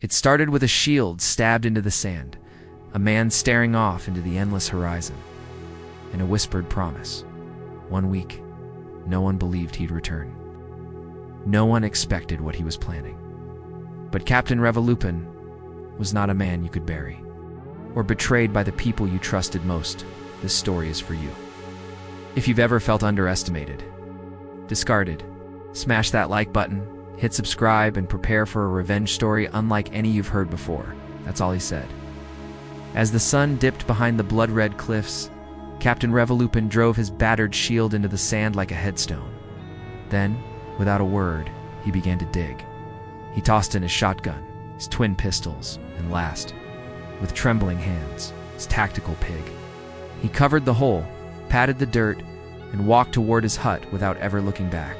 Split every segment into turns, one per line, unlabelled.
It started with a shield stabbed into the sand, a man staring off into the endless horizon, and a whispered promise. 1 week, no one believed he'd return. No one expected what he was planning. But Captain Revolupun was not a man you could bury, or betrayed by the people you trusted most. This story is for you. If you've ever felt underestimated, discarded, smash that like button, hit subscribe, and prepare for a revenge story unlike any you've heard before. That's all he said. As the sun dipped behind the blood-red cliffs, Captain Revolupun drove his battered shield into the sand like a headstone. Then, without a word, he began to dig. He tossed in his shotgun, his twin pistols, and last, with trembling hands, his tactical pig. He covered the hole, patted the dirt, and walked toward his hut without ever looking back.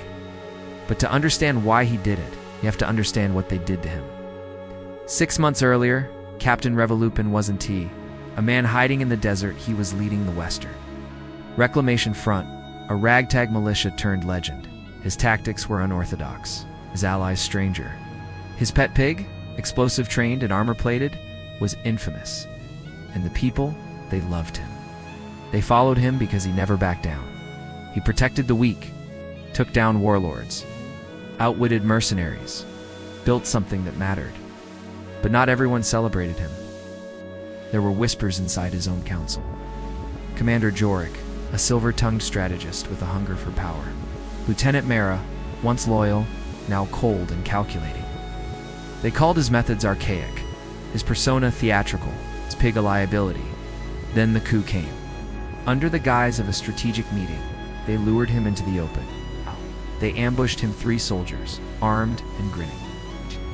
But to understand why he did it, you have to understand what they did to him. 6 months earlier, Captain Revolupun wasn't he. A man hiding in the desert, he was leading the Western Reclamation Front, a ragtag militia turned legend. His tactics were unorthodox, his allies stranger. His pet pig, explosive trained and armor-plated, was infamous. And the people, they loved him. They followed him because he never backed down. He protected the weak, took down warlords, outwitted mercenaries, built something that mattered. But not everyone celebrated him. There were whispers inside his own council. Commander Jorik, a silver-tongued strategist with a hunger for power. Lieutenant Mara, once loyal, now cold and calculating. They called his methods archaic, his persona theatrical, his pig a liability. Then the coup came. Under the guise of a strategic meeting, they lured him into the open. They ambushed him 3 soldiers, armed and grinning.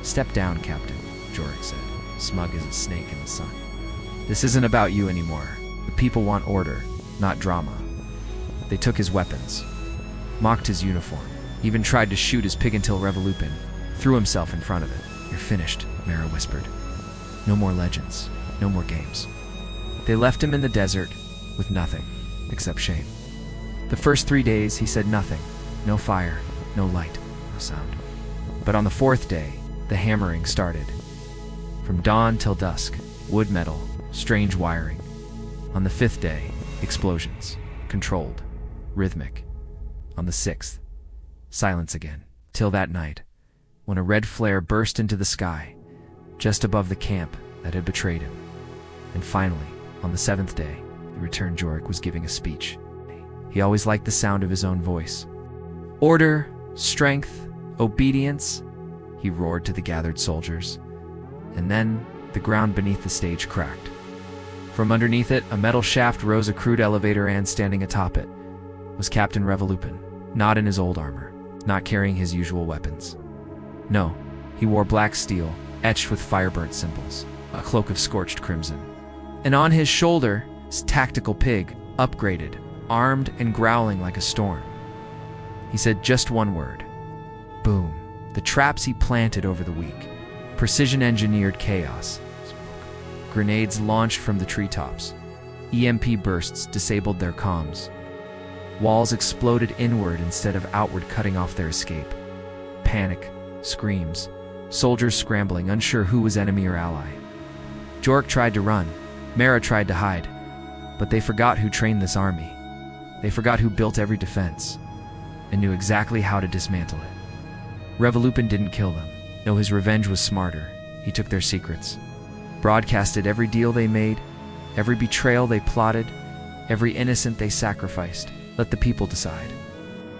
"Step down, Captain," Jorik said, smug as a snake in the sun. "This isn't about you anymore. The people want order, not drama." They took his weapons, mocked his uniform, even tried to shoot his pig until Revolupun threw himself in front of it. "You're finished," Mara whispered. "No more legends, no more games." They left him in the desert with nothing except shame. The first 3 days he said nothing, no fire, no light, no sound. But on the 4th day, the hammering started. From dawn till dusk, wood metal, strange wiring. On the 5th day, explosions, controlled, rhythmic. On the 6th, silence again, till that night, when a red flare burst into the sky, just above the camp that had betrayed him. And finally, on the 7th day, the returned Jorik was giving a speech. He always liked the sound of his own voice. "Order, strength, obedience," he roared to the gathered soldiers. And then, the ground beneath the stage cracked. From underneath it, a metal shaft rose a crude elevator, and standing atop it was Captain Revolupun, not in his old armor, not carrying his usual weapons. No, he wore black steel, etched with fire-burnt symbols, a cloak of scorched crimson. And on his shoulder, his tactical pig, upgraded, armed and growling like a storm. He said just one word. Boom. The traps he planted over the week. Precision-engineered chaos. Grenades launched from the treetops. EMP bursts disabled their comms. Walls exploded inward instead of outward, cutting off their escape. Panic, screams, soldiers scrambling, unsure who was enemy or ally. Jorik tried to run. Mara tried to hide. But they forgot who trained this army. They forgot who built every defense and knew exactly how to dismantle it. Revolupun didn't kill them. No, his revenge was smarter. He took their secrets, broadcasted every deal they made, every betrayal they plotted, every innocent they sacrificed. Let the people decide.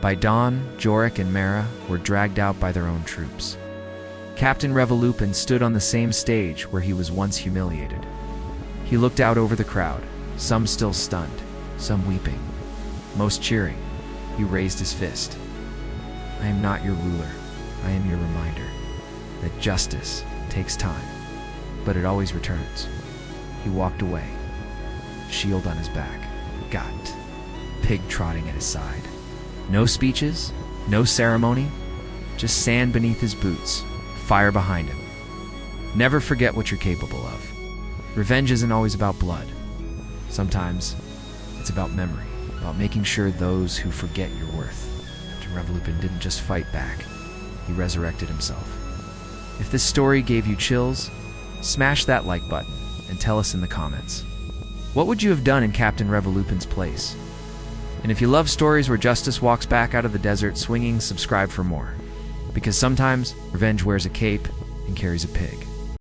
By dawn, Jorik and Mara were dragged out by their own troops. Captain Revolupun stood on the same stage where he was once humiliated. He looked out over the crowd, some still stunned, some weeping, most cheering. He raised his fist. "I am not your ruler. I am your reminder that justice takes time, but it always returns." He walked away, shield on his back, got pig trotting at his side. No speeches, no ceremony, just sand beneath his boots, fire behind him. Never forget what you're capable of. Revenge isn't always about blood. Sometimes it's about memory, about making sure those who forget your worth. Revolupun didn't just fight back, he resurrected himself. If this story gave you chills, Smash that like button and tell us in the comments. What would you have done in Captain Revolupun's place? And if you love stories where justice walks back out of the desert swinging, subscribe for more. Because sometimes revenge wears a cape and carries a pig.